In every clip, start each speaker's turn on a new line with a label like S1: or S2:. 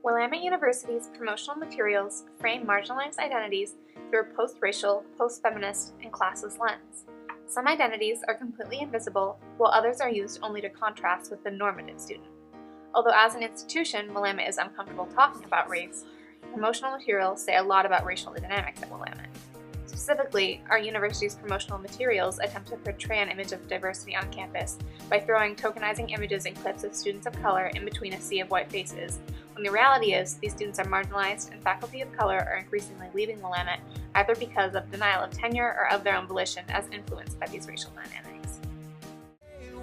S1: Willamette University's promotional materials frame marginalized identities through a post-racial, post-feminist, and classless lens. Some identities are completely invisible, while others are used only to contrast with the normative student. Although as an institution, Willamette is uncomfortable talking about race, promotional materials say a lot about racial dynamics at Willamette. Specifically, our university's promotional materials attempt to portray an image of diversity on campus by throwing tokenizing images and clips of students of color in between a sea of white faces, when the reality is these students are marginalized and faculty of color are increasingly leaving Willamette either because of denial of tenure or of their own volition as influenced by these racial dynamics.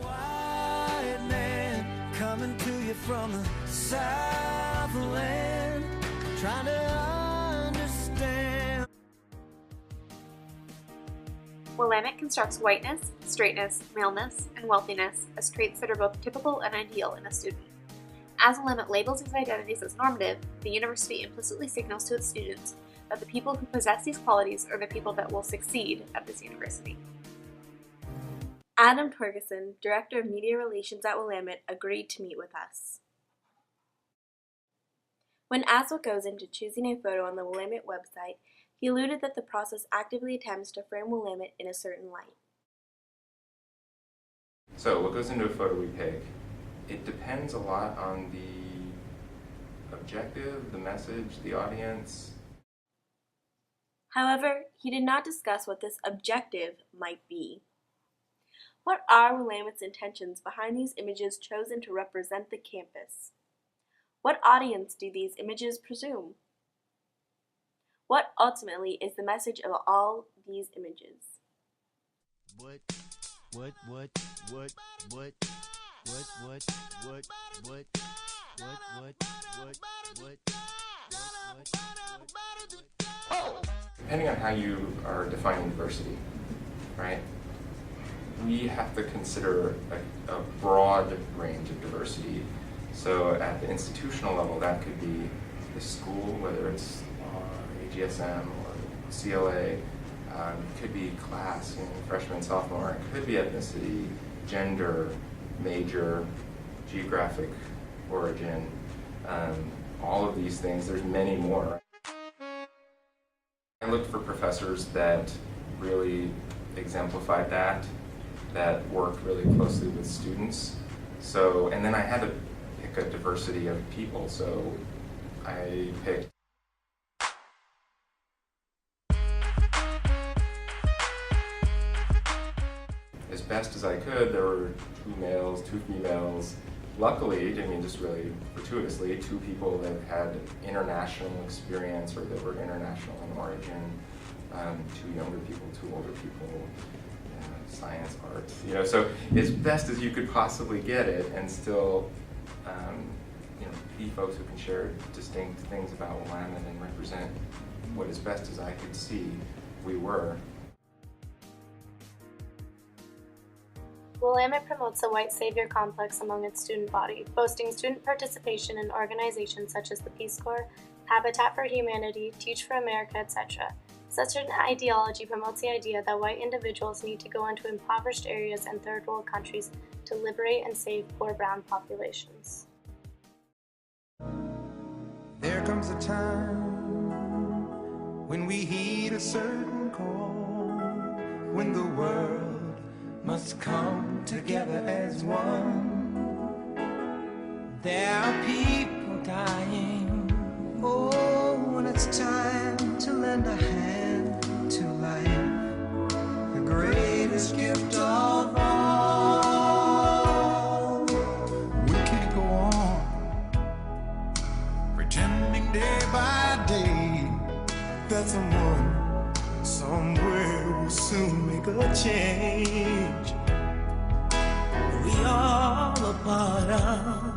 S2: White man coming to you from the Southland, trying to understand.
S1: Willamette constructs whiteness, straightness, maleness, and wealthiness as traits that are both typical and ideal in a student. As Willamette labels these identities as normative, the university implicitly signals to its students that the people who possess these qualities are the people that will succeed at this university.
S3: Adam Torgerson, Director of Media Relations at Willamette, agreed to meet with us. When asked what goes into choosing a photo on the Willamette website, he alluded that the process actively attempts to frame Willamette in a certain light.
S4: So what goes into a photo we pick? It depends a lot on the objective, the message, the audience.
S3: However, he did not discuss what this objective might be. What are Willamette's intentions behind these images chosen to represent the campus? What audience do these images presume? What ultimately is the message of all these images?
S2: What?
S4: Depending on how you are defining diversity, right? We have to consider a broad range of diversity. So at the institutional level, that could be the school, whether it's AGSM or CLA, could be class, freshman, sophomore, it could be ethnicity, gender, major, geographic origin, all of these things. There's many more. I looked for professors that really exemplified that worked really closely with students. So, and then I had to pick a diversity of people, so I picked as best as I could. There were 2 males, 2 females. Luckily, just really fortuitously, 2 people that had international experience or that were international in origin, 2 younger people, 2 older people, science, arts, so as best as you could possibly get it and still, be folks who can share distinct things about Willamette and represent what as best as I could see we were.
S5: Willamette promotes a white savior complex among its student body, boasting student participation in organizations such as the Peace Corps, Habitat for Humanity, Teach for America, etc. Such an ideology promotes the idea that white individuals need to go into impoverished areas and third world countries to liberate and save poor brown populations.
S2: There comes a time when we heed a certain call, when the world must come together as one. There are people dying. Oh, when it's time to lend a hand to life, the greatest gift of all. We can't go on pretending day by day that someone somewhere will soon make a change. We all a part of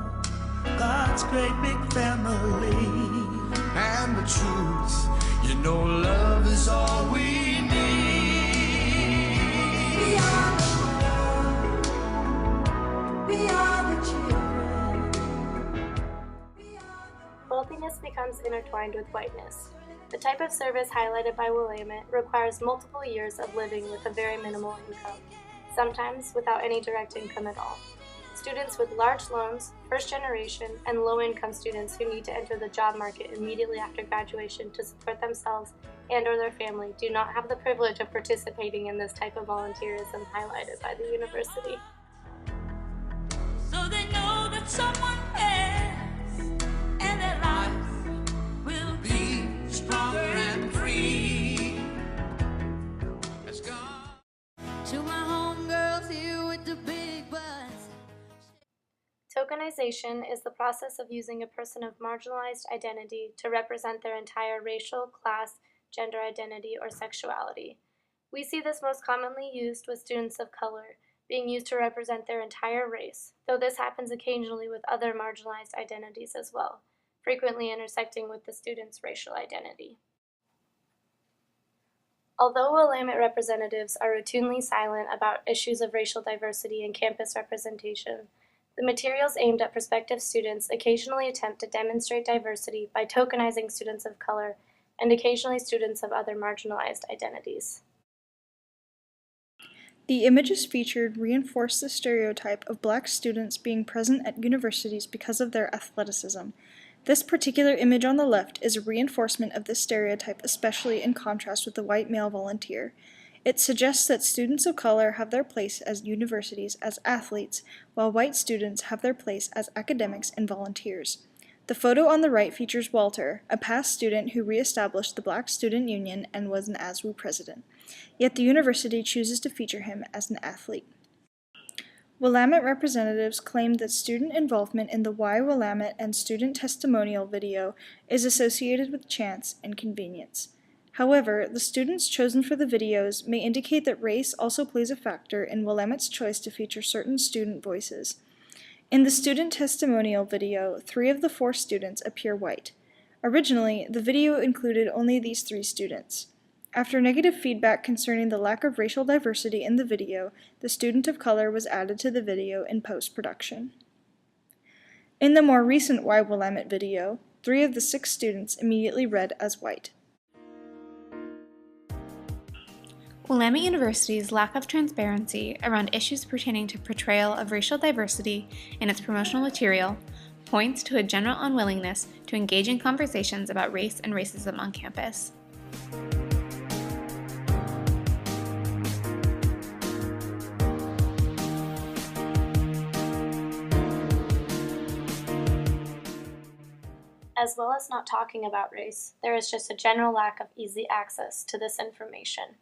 S2: God's great big family. And the truth, love is all we need. We are the world. We are the children.
S5: Wealthiness becomes intertwined with whiteness. The type of service highlighted by Willamette requires multiple years of living with a very minimal income, sometimes without any direct income at all. students with large loans, first generation, and low-income students who need to enter the job market immediately after graduation to support themselves and/or their family do not have the privilege of participating in this type of volunteerism highlighted by the university.
S2: So they know that someone else and their life will be stronger and free. Let's go. To my homegirls here with the big butts.
S5: Tokenization is the process of using a person of marginalized identity to represent their entire racial, class, gender identity, or sexuality. We see this most commonly used with students of color, being used to represent their entire race, though this happens occasionally with other marginalized identities as well, frequently intersecting with the student's racial identity. Although Willamette representatives are routinely silent about issues of racial diversity and campus representation, the materials aimed at prospective students occasionally attempt to demonstrate diversity by tokenizing students of color and occasionally students of other marginalized identities.
S6: The images featured reinforce the stereotype of Black students being present at universities because of their athleticism. This particular image on the left is a reinforcement of this stereotype, especially in contrast with the white male volunteer. It suggests that students of color have their place at universities as athletes, while white students have their place as academics and volunteers. The photo on the right features Walter, a past student who re-established the Black Student Union and was an ASWU president. Yet the university chooses to feature him as an athlete. Willamette representatives claimed that student involvement in the Why Willamette and student testimonial video is associated with chance and convenience. However, the students chosen for the videos may indicate that race also plays a factor in Willamette's choice to feature certain student voices. In the student testimonial video, 3 of the 4 students appear white. Originally, the video included only these 3 students. After negative feedback concerning the lack of racial diversity in the video, the student of color was added to the video in post-production. In the more recent Why Willamette video, 3 of the 6 students immediately read as white.
S1: Willamette University's lack of transparency around issues pertaining to portrayal of racial diversity in its promotional material points to a general unwillingness to engage in conversations about race and racism on campus.
S5: As well as not talking about race, there is just a general lack of easy access to this information.